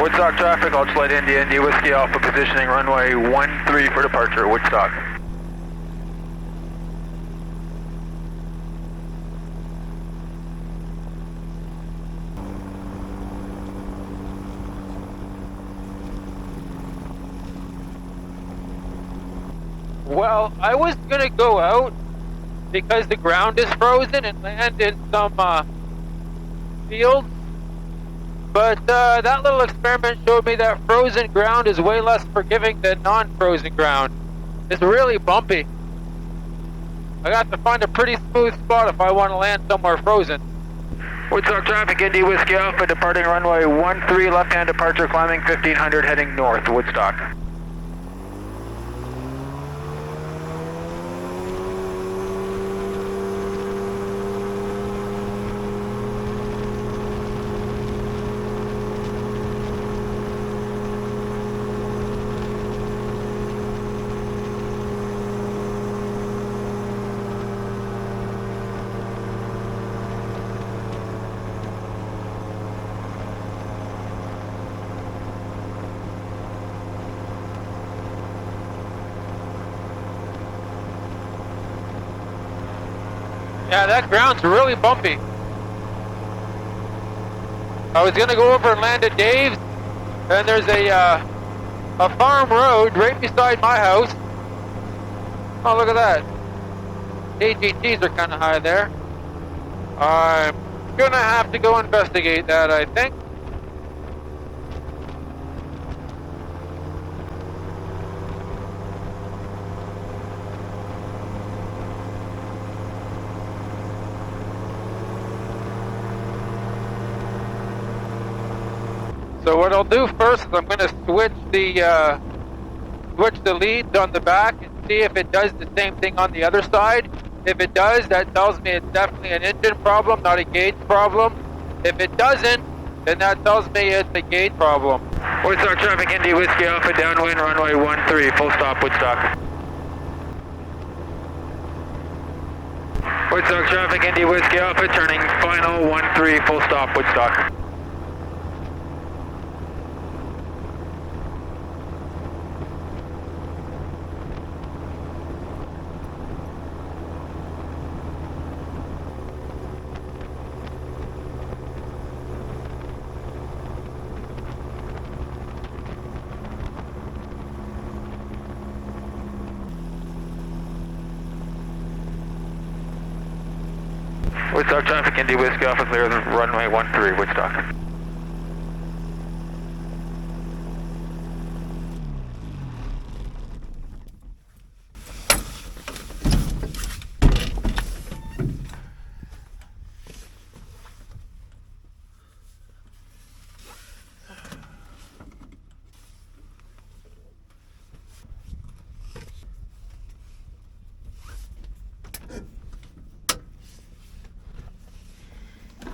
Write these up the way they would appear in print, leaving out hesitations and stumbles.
Woodstock traffic, ultralight India Whiskey Alpha positioning runway 13 for departure, Woodstock. Well, I was gonna go out because the ground is frozen and land in some fields, but that little experiment showed me that frozen ground is way less forgiving than non-frozen ground. It's really bumpy. I got to find a pretty smooth spot if I want to land somewhere frozen. Woodstock traffic, Indy Whiskey Alpha departing runway 13, left-hand departure, climbing 1500, heading north, Woodstock. Yeah, that ground's really bumpy. I was gonna go over and land at Dave's, and there's a farm road right beside my house. Oh, look at that. EGTs are kind of high there. I'm gonna have to go investigate that, I think. So what I'll do first is I'm going to switch the leads on the back and see if it does the same thing on the other side. If it does, that tells me it's definitely an engine problem, not a gauge problem. If it doesn't, then that tells me it's a gauge problem. Woodstock traffic, Indy Whiskey Alpha, downwind runway 13, full stop, Woodstock. Woodstock traffic, Indy Whiskey Alpha, turning final 13, full stop, Woodstock. Woodstock traffic, Indy Whiskey Alpha, clear the runway 13, Woodstock.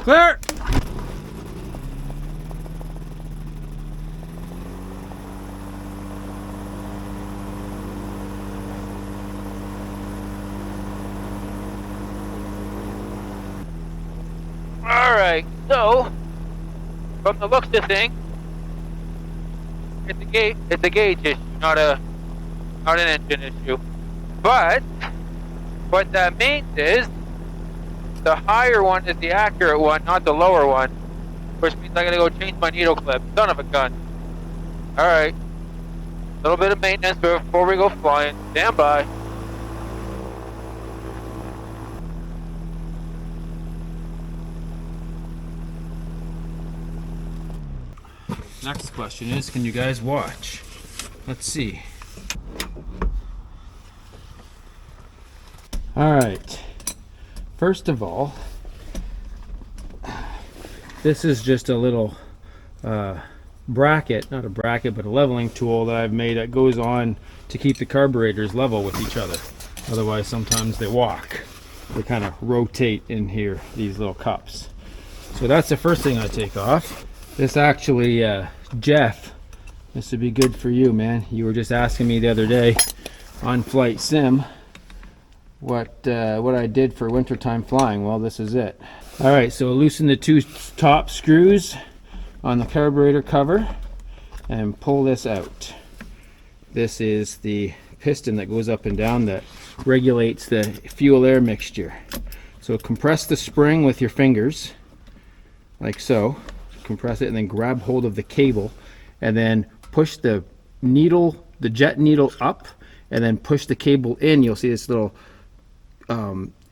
Clear! Alright, so from the looks of things, it's a gauge issue, not an engine issue. But what that means is the higher one is the accurate one, not the lower one, which means I gotta go change my needle clip. Son of a gun. Alright. A little bit of maintenance before we go flying. Stand by. Next question is, can you guys watch? Let's see. Alright. First of all, this is just a little bracket, not a bracket, but a leveling tool that I've made that goes on to keep the carburetors level with each other. Otherwise, sometimes they walk. They kind of rotate in here, these little cups. So that's the first thing I take off. This actually, Jeff, this would be good for you, man. You were just asking me the other day on Flight Sim what I did for wintertime flying. Well, this is it. All right, so loosen the two top screws on the carburetor cover. and pull this out. This is the piston that goes up and down that regulates the fuel air mixture. So compress the spring with your fingers like so, compress it, and then grab hold of the cable and then push the needle, the jet needle up, and then push the cable in. You'll see this little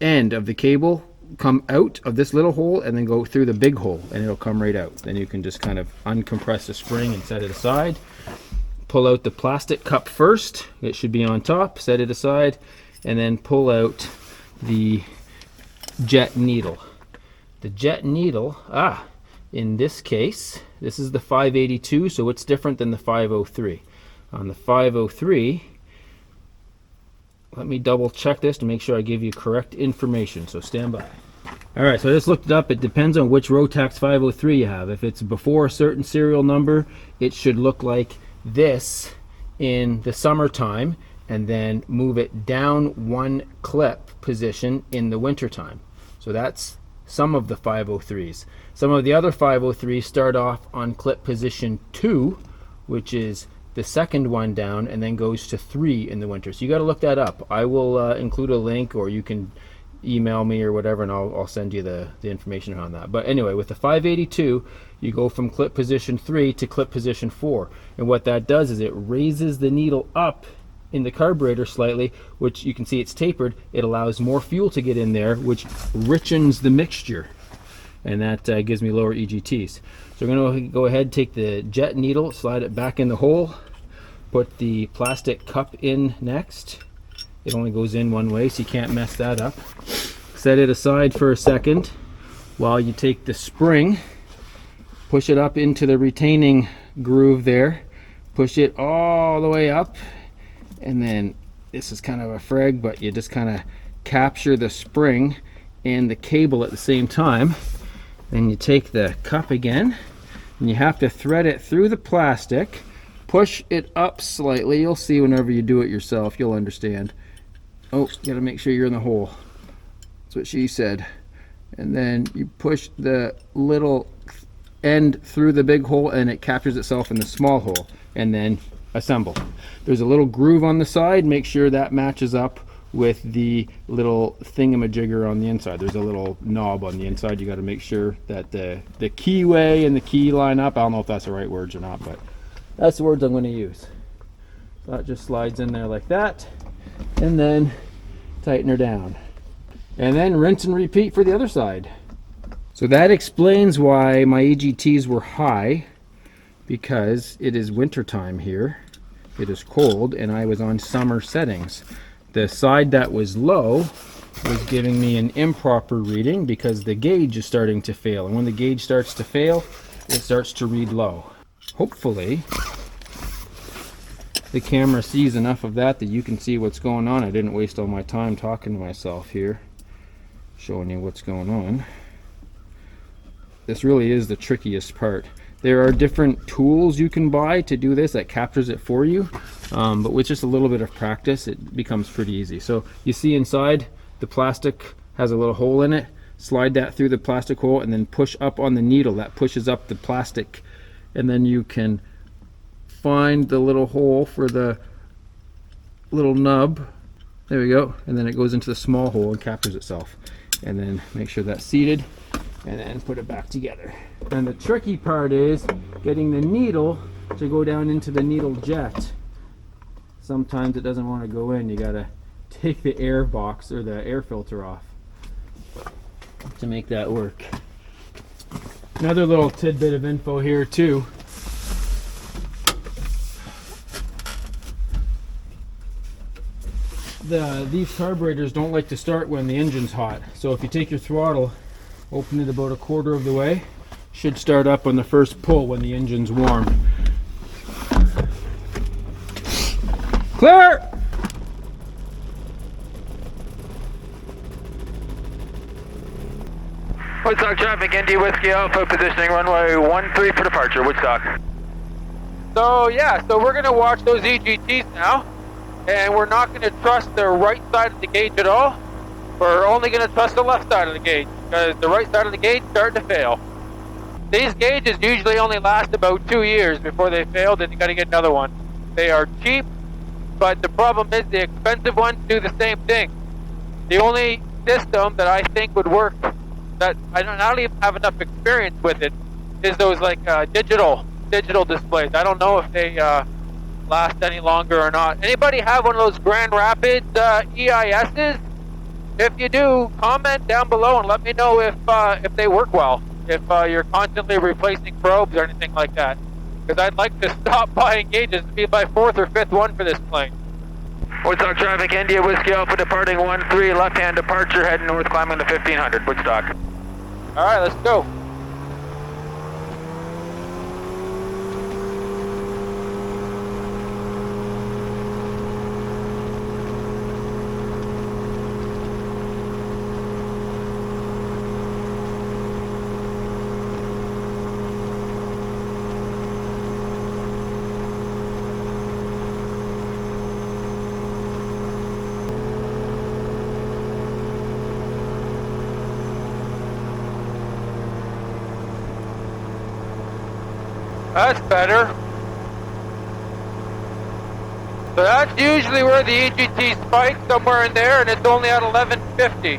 end of the cable come out of this little hole and then go through the big hole, and it'll come right out. Then you can just kind of uncompress the spring and set it aside. Pull out the plastic cup first, it should be on top, set it aside, and then pull out the jet needle. The jet needle, in this case, this is the 582, so it's different than the 503. On the 503, let me double check this to make sure I give you correct information, so stand by. Alright, so I just looked it up. It depends on which Rotax 503 you have. If it's before a certain serial number, it should look like this in the summertime, and then move it down one clip position in the wintertime. So that's some of the 503s. Some of the other 503s start off on clip position 2, which is the second one down, and then goes to 3 in the winter. So you got to look that up. I will include a link, or you can email me or whatever, and I'll send you the information on that. But anyway, with the 582, you go from clip position 3 to clip position 4. And what that does is it raises the needle up in the carburetor slightly, which you can see it's tapered. It allows more fuel to get in there, which richens the mixture, and that gives me lower EGTs. So we're going to go ahead, take the jet needle, slide it back in the hole, put the plastic cup in next. It only goes in one way, so you can't mess that up. Set it aside for a second while you take the spring, push it up into the retaining groove there, push it all the way up, and then this is kind of a frag, but you just kind of capture the spring and the cable at the same time. Then you take the cup again, and you have to thread it through the plastic, push it up slightly. You'll see whenever you do it yourself, you'll understand. Oh, you gotta make sure you're in the hole. That's what she said. And then you push the little end through the big hole, and it captures itself in the small hole, and then assemble. There's a little groove on the side. Make sure that matches up with the little thingamajigger on the inside. There's a little knob on the inside. You got to make sure that the keyway and the key line up. I don't know if that's the right words or not, but that's the words I'm going to use. So that just slides in there like that, and then tighten her down, and then rinse and repeat for the other side. So that explains why my EGTs were high, because it is winter time here. It is cold, and I was on summer settings. The side that was low was giving me an improper reading because the gauge is starting to fail, and when the gauge starts to fail, it starts to read low. Hopefully the camera sees enough of that you can see what's going on. I didn't waste all my time talking to myself here, showing you what's going on. This really is the trickiest part. There are different tools you can buy to do this that captures it for you, but with just a little bit of practice, it becomes pretty easy. So you see inside, the plastic has a little hole in it. Slide that through the plastic hole, and then push up on the needle. That pushes up the plastic, and then you can find the little hole for the little nub. There we go. And then it goes into the small hole and captures itself. And then make sure that's seated, and then put it back together. And the tricky part is getting the needle to go down into the needle jet. Sometimes it doesn't want to go in. You gotta take the air box or the air filter off to make that work. Another little tidbit of info here too. These carburetors don't like to start when the engine's hot. So if you take your throttle, open it about a quarter of the way, should start up on the first pull when the engine's warm. Clear! Woodstock traffic, ND Whiskey Alpha, positioning runway 13 for departure, Woodstock. So yeah, so we're gonna watch those EGTs now, and we're not gonna trust the right side of the gauge at all. We're only gonna trust the left side of the gauge, because the right side of the gauge is starting to fail. These gauges usually only last about 2 years before they fail, then you gotta get another one. They are cheap, but the problem is the expensive ones do the same thing. The only system that I think would work, that I don't even have enough experience with it, is those like digital displays. I don't know if they last any longer or not. Anybody have one of those Grand Rapids EISs? If you do, comment down below and let me know if they work well. If you're constantly replacing probes or anything like that. Because I'd like to stop buying gauges. It'd be my 4th or 5th one for this plane. Woodstock traffic, India Whiskey Alpha departing 13, left-hand departure, heading north, climbing to 1500, Woodstock. Alright, let's go. That's better. So that's usually where the EGT spikes, somewhere in there, and it's only at 1150,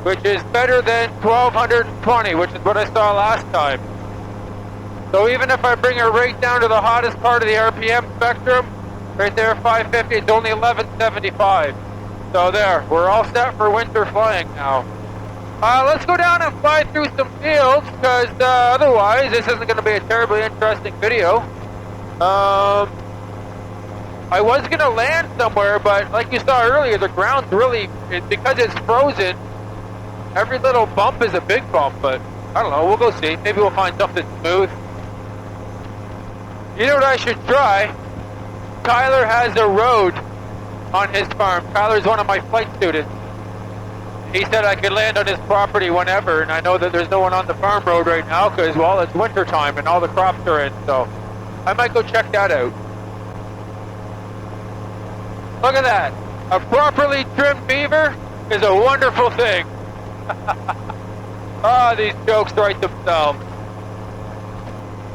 which is better than 1220, which is what I saw last time. So even if I bring it right down to the hottest part of the RPM spectrum, right there, 550, it's only 1175. So there, we're all set for winter flying now. Let's go down and fly through some fields, because otherwise this isn't going to be a terribly interesting video. I was going to land somewhere, but like you saw earlier, the ground's really, because it's frozen, every little bump is a big bump, but I don't know, we'll go see. Maybe we'll find something smooth. You know what I should try? Tyler has a road on his farm. Tyler's one of my flight students. He said I could land on his property whenever, and I know that there's no one on the farm road right now because, well, it's winter time and all the crops are in, so I might go check that out. Look at that. A properly trimmed Beaver is a wonderful thing. Ah, these jokes write themselves.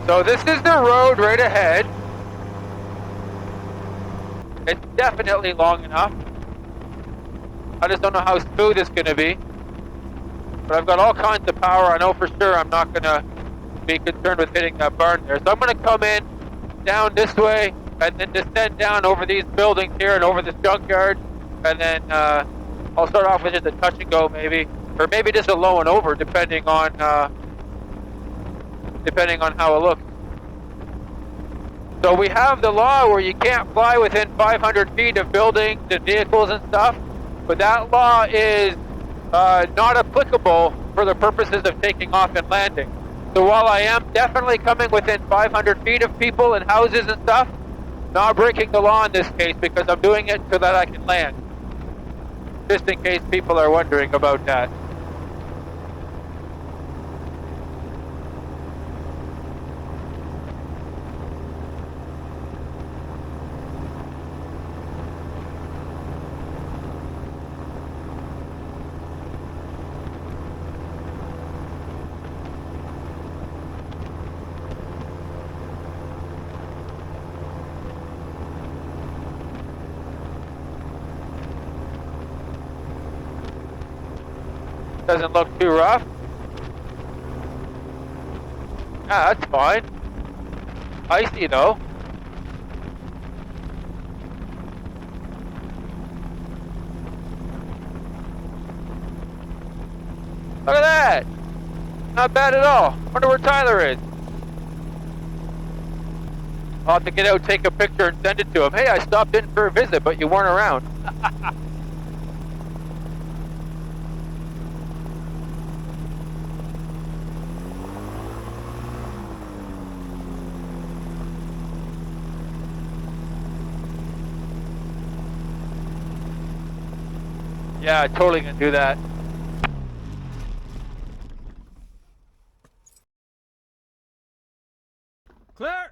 So this is the road right ahead. It's definitely long enough. I just don't know how smooth it's going to be. But I've got all kinds of power. I know for sure I'm not going to be concerned with hitting that barn there. So I'm going to come in down this way and then descend down over these buildings here and over this junkyard. And then I'll start off with just a touch and go maybe. Or maybe just a low and over depending on how it looks. So we have the law where you can't fly within 500 feet of buildings and vehicles and stuff. But that law is not applicable for the purposes of taking off and landing. So while I am definitely coming within 500 feet of people and houses and stuff, not breaking the law in this case because I'm doing it so that I can land. Just in case people are wondering about that. Doesn't look too rough. Ah, that's fine. Icy though. Look at that! Not bad at all. Wonder where Tyler is. I'll have to get out, take a picture, and send it to him. Hey, I stopped in for a visit, but you weren't around. Yeah, totally gonna do that. Clear!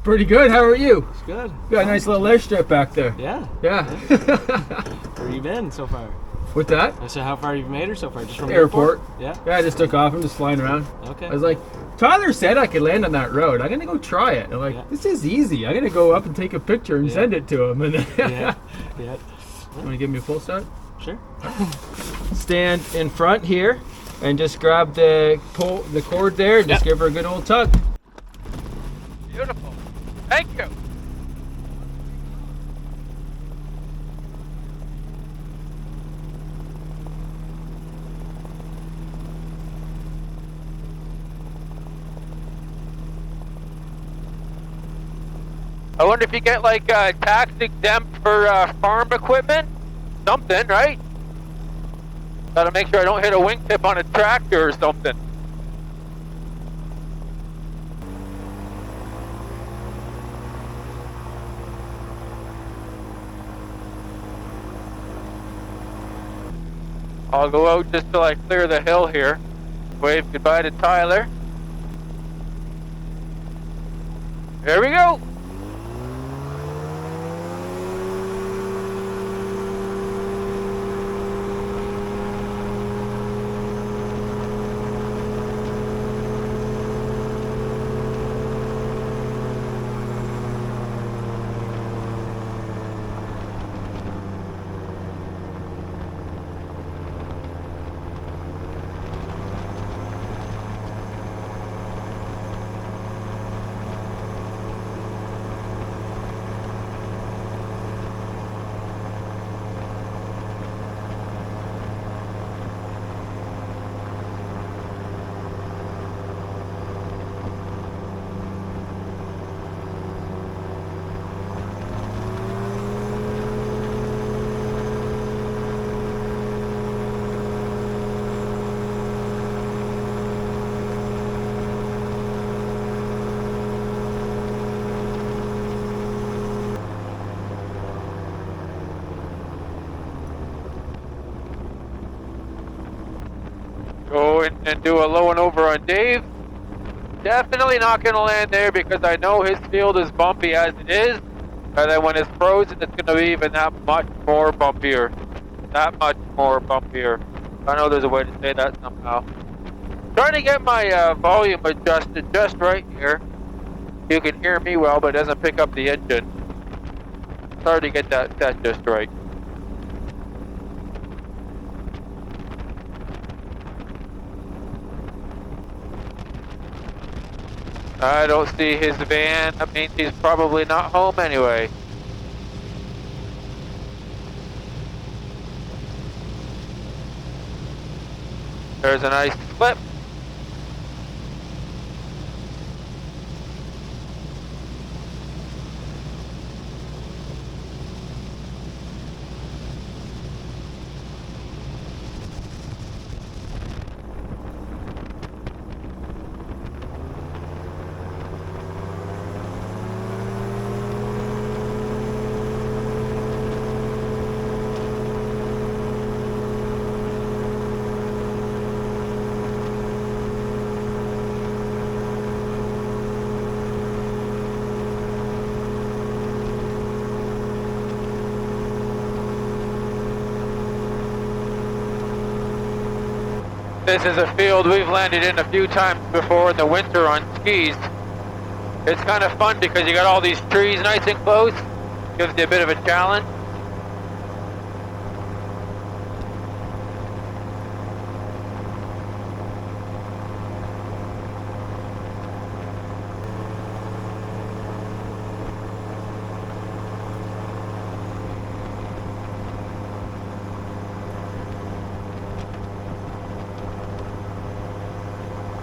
Pretty good. How are you? It's good. Got a nice little airstrip back there. Yeah. Yeah. Where you been so far? With that? I said, how far have you made her so far? Just from the Airport. Yeah. Yeah, I just took off. I'm just flying around. Okay. I was like, Tyler said I could land on that road. I'm gonna go try it. I'm like, Yeah. this is easy. I'm gonna go up and take a picture and Yeah. send it to him. And then Yeah. Yeah. You wanna give me a full start? Sure. Stand in front here and just grab the cord there and just give her a good old tug. Beautiful. Thank you. I wonder if you get like tax exempt for farm equipment? Something, right? Gotta make sure I don't hit a wingtip on a tractor or something. I'll go out just till I clear the hill here. Wave goodbye to Tyler. There we go. Go in and do a low one over on Dave. Definitely not going to land there because I know his field is bumpy as it is. And then when it's frozen, it's going to be even that much more bumpier. That much more bumpier. I know there's a way to say that somehow. Trying to get my volume adjusted just right here. You can hear me well, but it doesn't pick up the engine. It's hard to get that set just right. I don't see his van. That means he's probably not home anyway. There's a nice flip. This is a field we've landed in a few times before in the winter on skis. It's kind of fun because you got all these trees nice and close. Gives you a bit of a challenge.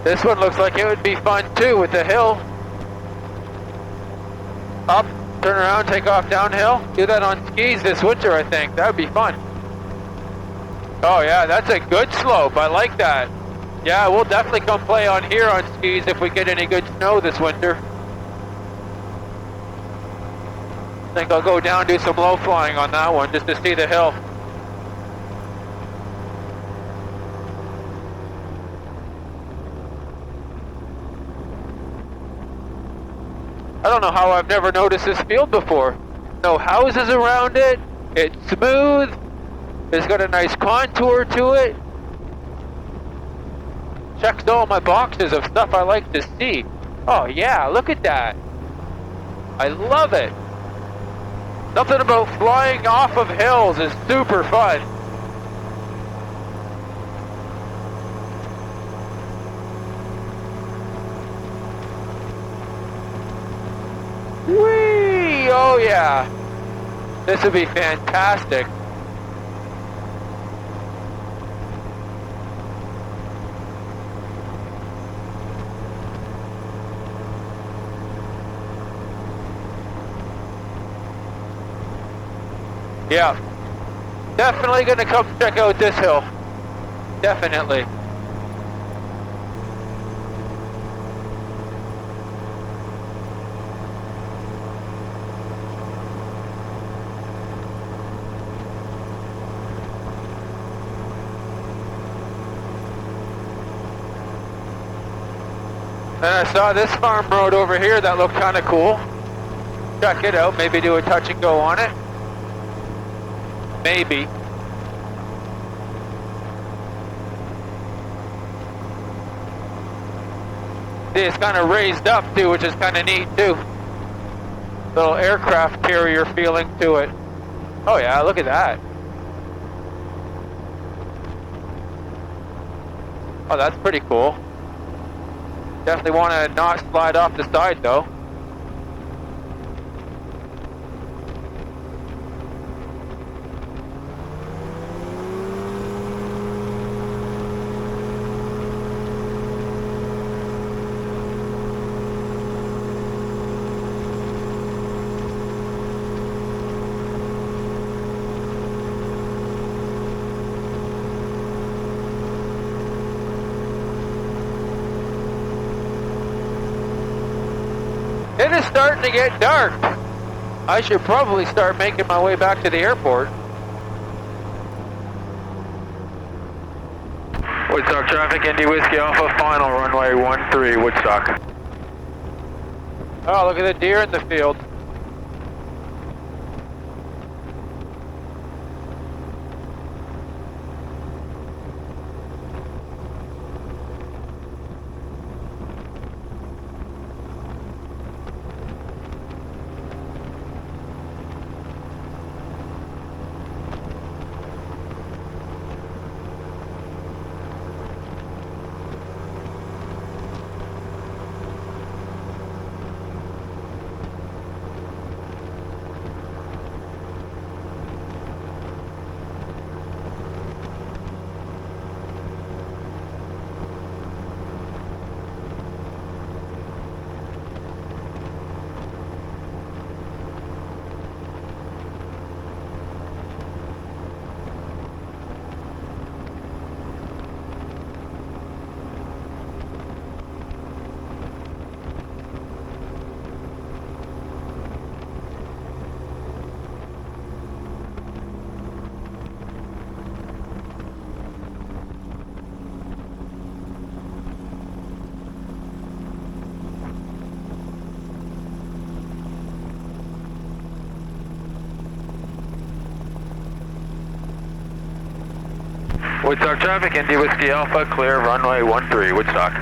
This one looks like it would be fun too with the hill. Up, turn around, take off downhill. Do that on skis this winter, I think. That would be fun. Oh yeah, that's a good slope. I like that. Yeah, we'll definitely come play on here on skis if we get any good snow this winter. I think I'll go down and do some low flying on that one just to see the hill. I don't know how I've never noticed this field before. No houses around it. It's smooth. It's got a nice contour to it. Checks all my boxes of stuff I like to see. Oh yeah, look at that. I love it. Nothing about flying off of hills is super fun. Whee! Oh yeah. This would be fantastic. Yeah. Definitely gonna come check out this hill. Definitely. And I saw this farm road over here that looked kind of cool. Check it out, maybe do a touch and go on it. Maybe. See, it's kind of raised up too, which is kind of neat too. Little aircraft carrier feeling to it. Oh yeah, look at that. Oh, that's pretty cool. Definitely want to not slide off the side though. It is starting to get dark. I should probably start making my way back to the airport. Woodstock traffic, Indy Whiskey Alpha, final runway 13, Woodstock. Oh, look at the deer in the field. Woodstock traffic, Indy Whiskey Alpha, clear runway 13, Woodstock.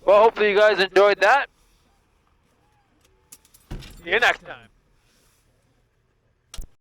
Well, hopefully you guys enjoyed that. See you next time.